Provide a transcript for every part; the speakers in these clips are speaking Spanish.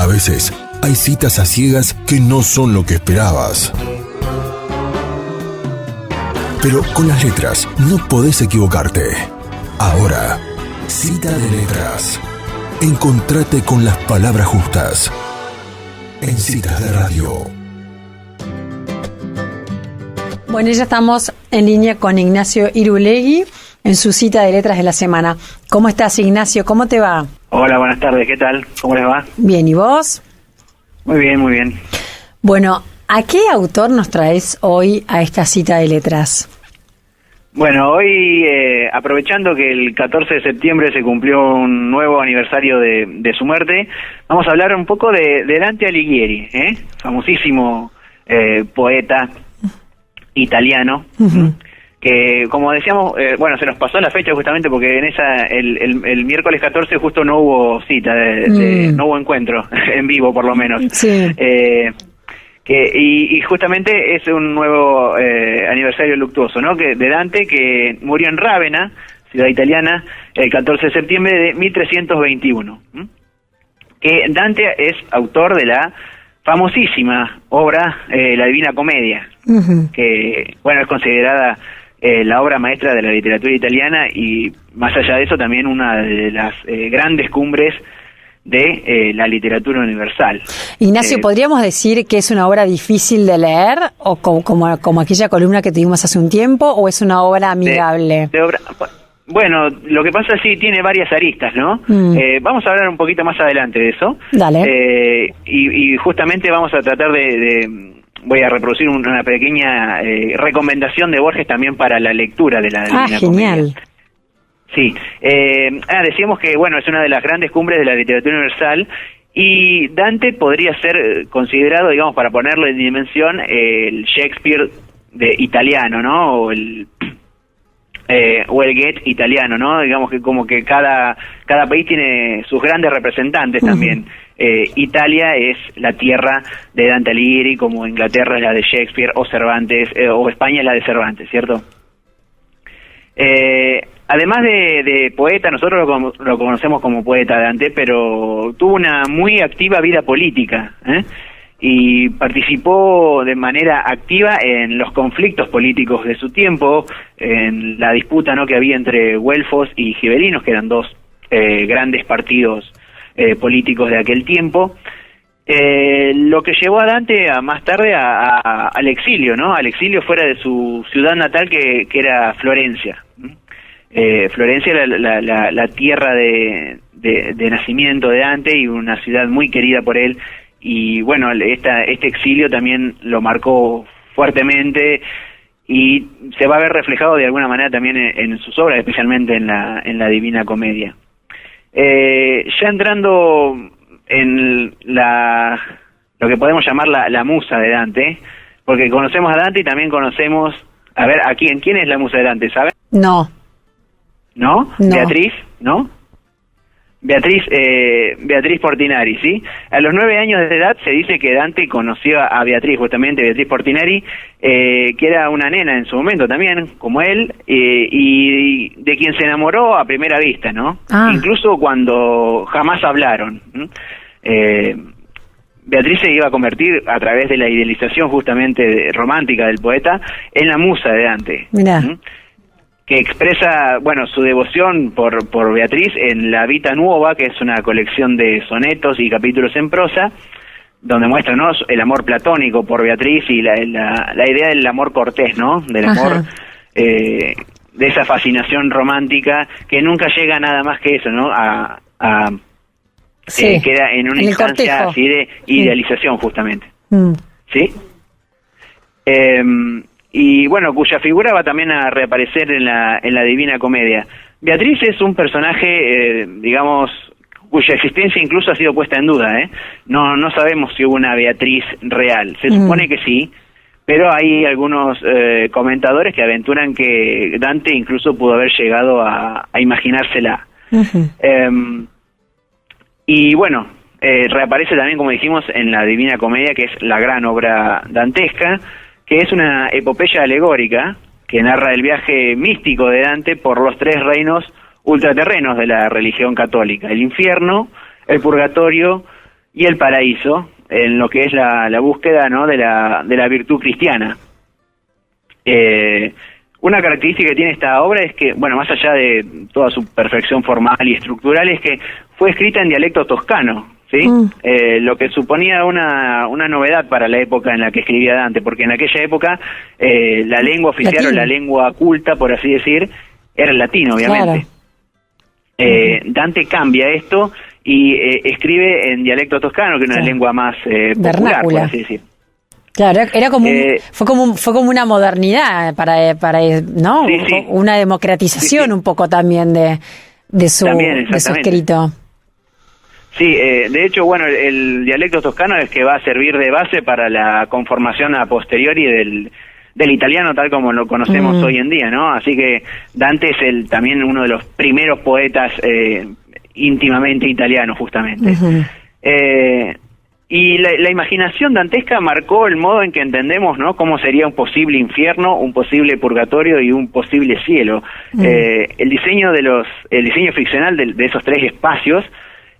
A veces hay citas a ciegas que no son lo que esperabas. Pero con las letras no podés equivocarte. Ahora, Cita de Letras. Encontrate con las palabras justas. En Citas de Radio. Bueno, ya estamos en línea con Ignacio Irulegui en su cita de letras de la semana. ¿Cómo estás, Ignacio? ¿Cómo te va? Hola, buenas tardes. ¿Qué tal? ¿Cómo les va? Bien, ¿y vos? Muy bien, muy bien. Bueno, ¿a qué autor nos traes hoy a esta cita de letras? Bueno, hoy, aprovechando que el 14 de septiembre se cumplió un nuevo aniversario de su muerte, vamos a hablar un poco de Dante Alighieri, famosísimo poeta italiano, que, como decíamos, bueno, se nos pasó la fecha justamente porque en el miércoles 14 justo no hubo cita, no hubo encuentro en vivo, por lo menos. Sí. Y justamente es un nuevo aniversario luctuoso, ¿no? De Dante, que murió en Rávena, ciudad italiana, el 14 de septiembre de 1321. Que Dante es autor de la famosísima obra La Divina Comedia, que, bueno, es considerada la obra maestra de la literatura italiana y, más allá de eso, también una de las grandes cumbres de la literatura universal. Ignacio, ¿podríamos decir que es una obra difícil de leer o como aquella columna que tuvimos hace un tiempo, o es una obra amigable? Bueno, lo que pasa es que tiene varias aristas, ¿no? Vamos a hablar un poquito más adelante de eso. Dale. Y justamente vamos a tratar voy a reproducir una pequeña recomendación de Borges también para la lectura de la Divina genial. Comedia. Sí, decíamos que, bueno, es una de las grandes cumbres de la literatura universal, y Dante podría ser considerado, digamos, para ponerlo en dimensión, el Shakespeare italiano, ¿no? O el Goethe italiano, ¿no? Digamos que como que cada país tiene sus grandes representantes también. Italia es la tierra de Dante Alighieri, como Inglaterra es la de Shakespeare, o Cervantes, o España es la de Cervantes, ¿cierto? Además de poeta, nosotros lo conocemos como poeta Dante, pero tuvo una muy activa vida política, y participó de manera activa en los conflictos políticos de su tiempo, en la disputa, ¿no?, que había entre güelfos y gibelinos, que eran dos grandes partidos políticos de aquel tiempo. Lo que llevó a Dante más tarde al exilio, ¿no? Al exilio fuera de su ciudad natal, que era Florencia. Florencia era la tierra de nacimiento de Dante y una ciudad muy querida por él. Y bueno, este exilio también lo marcó fuertemente y se va a ver reflejado de alguna manera también en sus obras, especialmente en la Divina Comedia. Ya entrando en lo que podemos llamar la musa de Dante, porque conocemos a Dante y también conocemos, a ver, ¿quién es la musa de Dante? ¿Saben? No. ¿No? Beatriz, ¿no? Beatriz Portinari, ¿sí? A los 9 años de edad se dice que Dante conoció a Beatriz, justamente Beatriz Portinari, que era una nena en su momento también, como él, y de quien se enamoró a primera vista, ¿no? Incluso cuando jamás hablaron. Beatriz se iba a convertir, a través de la idealización justamente romántica del poeta, en la musa de Dante. Mirá. Que expresa, bueno, su devoción por Beatriz en la Vita Nuova, que es una colección de sonetos y capítulos en prosa, donde muestra, ¿no?, el amor platónico por Beatriz y la idea del amor cortés, ¿no?, del amor, de esa fascinación romántica que nunca llega a nada más que eso, ¿no?, queda en una instancia así de idealización, justamente. ¿Sí? Y bueno, cuya figura va también a reaparecer en la Divina Comedia. Beatriz es un personaje, digamos, cuya existencia incluso ha sido puesta en duda, No sabemos si hubo una Beatriz real. Se supone que sí, pero hay algunos comentadores que aventuran que Dante incluso pudo haber llegado a imaginársela. Y bueno, reaparece también, como dijimos, en la Divina Comedia, que es la gran obra dantesca, que es una epopeya alegórica que narra el viaje místico de Dante por los 3 reinos ultraterrenos de la religión católica: el infierno, el purgatorio y el paraíso, en lo que es la búsqueda, ¿no?, de la virtud cristiana. Una característica que tiene esta obra es que, bueno, más allá de toda su perfección formal y estructural, es que fue escrita en dialecto toscano, ¿sí? Lo que suponía una novedad para la época en la que escribía Dante, porque en aquella época la lengua oficial Latín. o la lengua culta, por así decir, era el latín, obviamente. Claro. Dante cambia esto y escribe en dialecto toscano, que es una lengua más popular, por así decir. Claro, era como fue como una modernidad para ¿no? Sí, sí. Una democratización un poco también de su escrito. Sí, de hecho, bueno, el dialecto toscano es que va a servir de base para la conformación a posteriori del italiano tal como lo conocemos hoy en día, ¿no? Así que Dante es también uno de los primeros poetas íntimamente italianos, justamente. Y la imaginación dantesca marcó el modo en que entendemos, ¿no?, cómo sería un posible infierno, un posible purgatorio y un posible cielo. El diseño ficcional de esos tres espacios,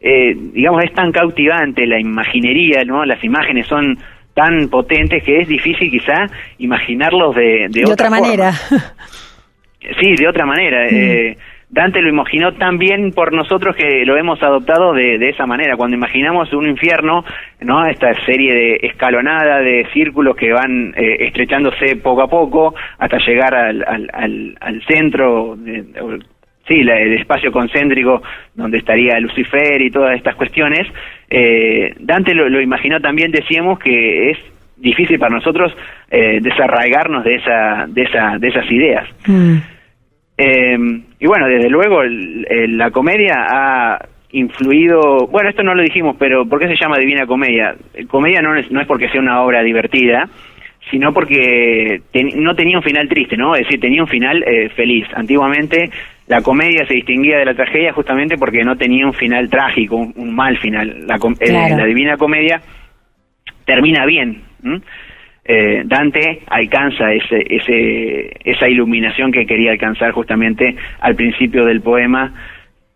digamos, es tan cautivante, la imaginería, ¿no?, las imágenes son tan potentes que es difícil quizá imaginarlos de otra manera. Sí, de otra manera. Dante lo imaginó tan bien por nosotros que lo hemos adoptado de esa manera. Cuando imaginamos un infierno, ¿no?, esta serie de escalonada de círculos que van estrechándose poco a poco hasta llegar al centro, el espacio concéntrico donde estaría Lucifer y todas estas cuestiones, Dante lo imaginó también, decíamos, que es difícil para nosotros desarraigarnos de esas ideas. Y bueno, desde luego la comedia ha influido, bueno, esto no lo dijimos, pero ¿por qué se llama Divina Comedia? Comedia no es porque sea una obra divertida, sino porque no tenía un final triste, ¿no? Es decir, tenía un final feliz. Antiguamente la comedia se distinguía de la tragedia justamente porque no tenía un final trágico, un mal final. La Divina Comedia termina bien. Dante alcanza esa iluminación que quería alcanzar justamente al principio del poema,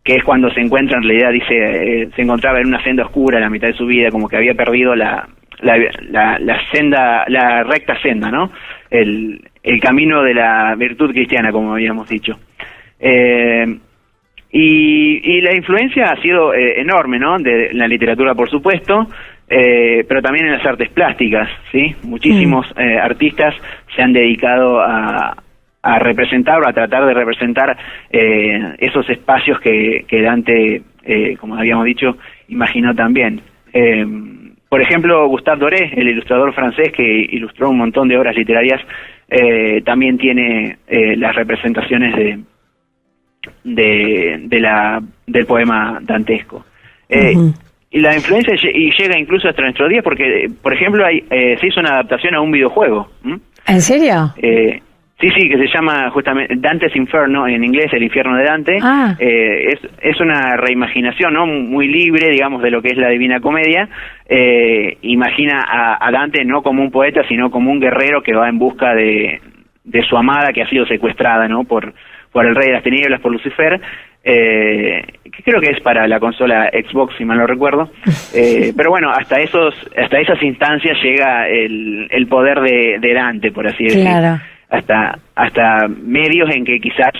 que es cuando se encuentra, en realidad dice, se encontraba en una senda oscura a la mitad de su vida, como que había perdido la senda, la recta senda, ¿no? El camino de la virtud cristiana, como habíamos dicho. Y la influencia ha sido enorme, ¿no? De la literatura, por supuesto, pero también en las artes plásticas, ¿sí? Muchísimos artistas se han dedicado a representar o a tratar de representar esos espacios que Dante, como habíamos dicho, imaginó también. Por ejemplo, Gustave Doré, el ilustrador francés que ilustró un montón de obras literarias, también tiene las representaciones del poema dantesco. Y la influencia llega incluso hasta nuestros días porque, por ejemplo, se hizo una adaptación a un videojuego. ¿En serio? Sí, que se llama justamente Dante's Inferno, en inglés, el infierno de Dante. Es una reimaginación, ¿no?, muy libre, digamos, de lo que es la Divina Comedia. Imagina a Dante no como un poeta, sino como un guerrero que va en busca de su amada que ha sido secuestrada, ¿no?, por el rey de las tinieblas, por Lucifer, que creo que es para la consola Xbox, si mal no recuerdo. Pero bueno, hasta esas instancias llega el poder de Dante, por así decirlo. Claro. Hasta medios en que quizás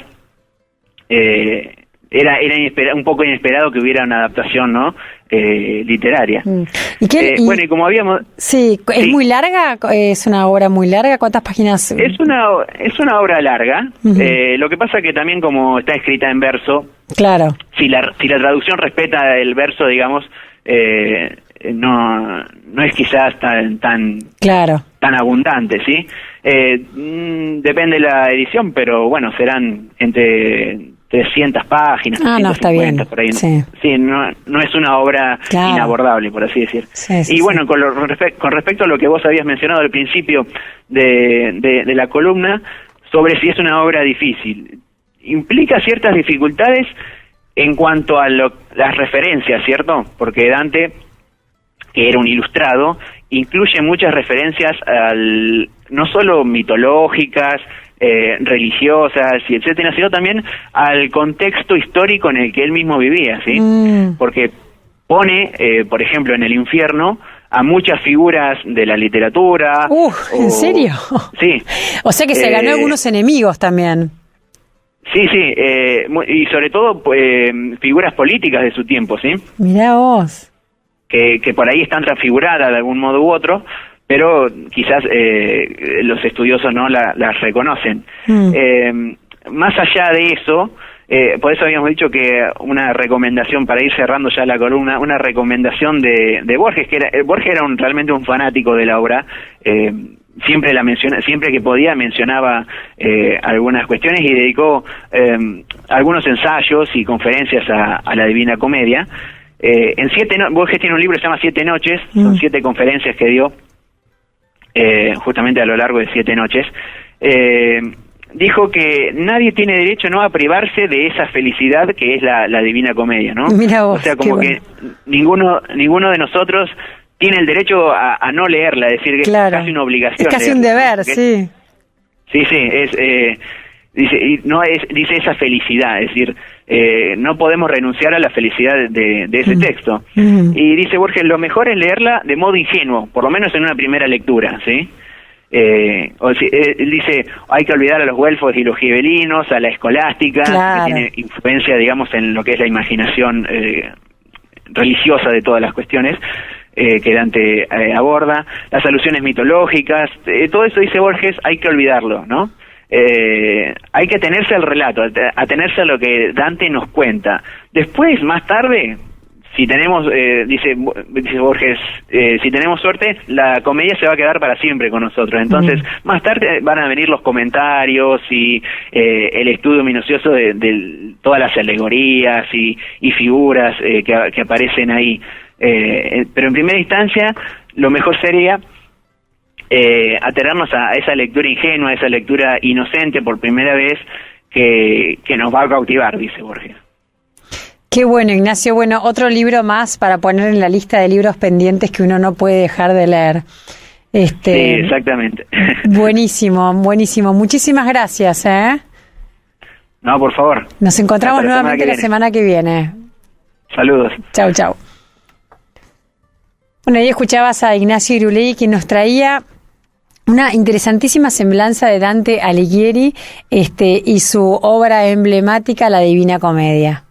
era un poco inesperado que hubiera una adaptación, ¿no?, literaria. Bueno, y como habíamos... Sí, ¿es muy larga? ¿Es una obra muy larga? ¿Cuántas páginas? Es una obra larga. Lo que pasa que también, como está escrita en verso, claro, si la traducción respeta el verso, digamos, no es quizás tan abundante, ¿sí? Depende de la edición, pero bueno, serán entre 300 páginas, 350, no, está bien. Por ahí. Sí, no es una obra inabordable, por así decir. Y bueno, con respecto a lo que vos habías mencionado al principio de la columna, sobre si es una obra difícil, implica ciertas dificultades en cuanto a las referencias, ¿cierto? Porque Dante, que era un ilustrado, incluye muchas referencias no solo mitológicas, religiosas y etcétera, sino también al contexto histórico en el que él mismo vivía, ¿sí? Porque pone, por ejemplo, en el infierno a muchas figuras de la literatura. ¿En serio? Sí. O sea que se ganó algunos enemigos también. Sí, y sobre todo figuras políticas de su tiempo, ¿sí? Mirá vos. Que por ahí están transfiguradas de algún modo u otro, pero quizás los estudiosos no las reconocen. Más allá de eso, por eso habíamos dicho que una recomendación, para ir cerrando ya la columna, una recomendación de Borges, Borges era realmente un fanático de la obra. Siempre siempre que podía mencionaba algunas cuestiones y dedicó algunos ensayos y conferencias a la Divina Comedia. Borges tiene un libro que se llama 7 noches, son 7 conferencias que dio justamente a lo largo de 7 noches. Dijo que nadie tiene derecho a privarse de esa felicidad que es la Divina Comedia, ¿no? Mirá vos, o sea, como que ninguno de nosotros tiene el derecho a no leerla, es decir, que claro, es casi una obligación. Es casi un deber, sí. Sí, dice esa felicidad, es decir, no podemos renunciar a la felicidad de ese texto. Y dice Borges, lo mejor es leerla de modo ingenuo, por lo menos en una primera lectura, ¿sí? Él dice, hay que olvidar a los güelfos y los gibelinos, a la escolástica, claro, que tiene influencia, digamos, en lo que es la imaginación religiosa de todas las cuestiones que Dante aborda, las alusiones mitológicas, todo eso, dice Borges, hay que olvidarlo, ¿no? Hay que atenerse al relato, atenerse a lo que Dante nos cuenta. Después, más tarde, si tenemos, dice Borges, si tenemos suerte, la comedia se va a quedar para siempre con nosotros. Entonces, más tarde van a venir los comentarios y el estudio minucioso de todas las alegorías y figuras que aparecen ahí. Pero en primera instancia, lo mejor sería atenernos a esa lectura ingenua, a esa lectura inocente por primera vez que nos va a cautivar, dice Borges. Qué bueno, Ignacio. Bueno, otro libro más para poner en la lista de libros pendientes que uno no puede dejar de leer. Sí, exactamente. Buenísimo, buenísimo. Muchísimas gracias, No, por favor. Nos encontramos nuevamente la semana que viene. Saludos. Chau, chau. Bueno, ahí escuchabas a Ignacio Irulegui, que nos traía una interesantísima semblanza de Dante Alighieri y su obra emblemática, La Divina Comedia.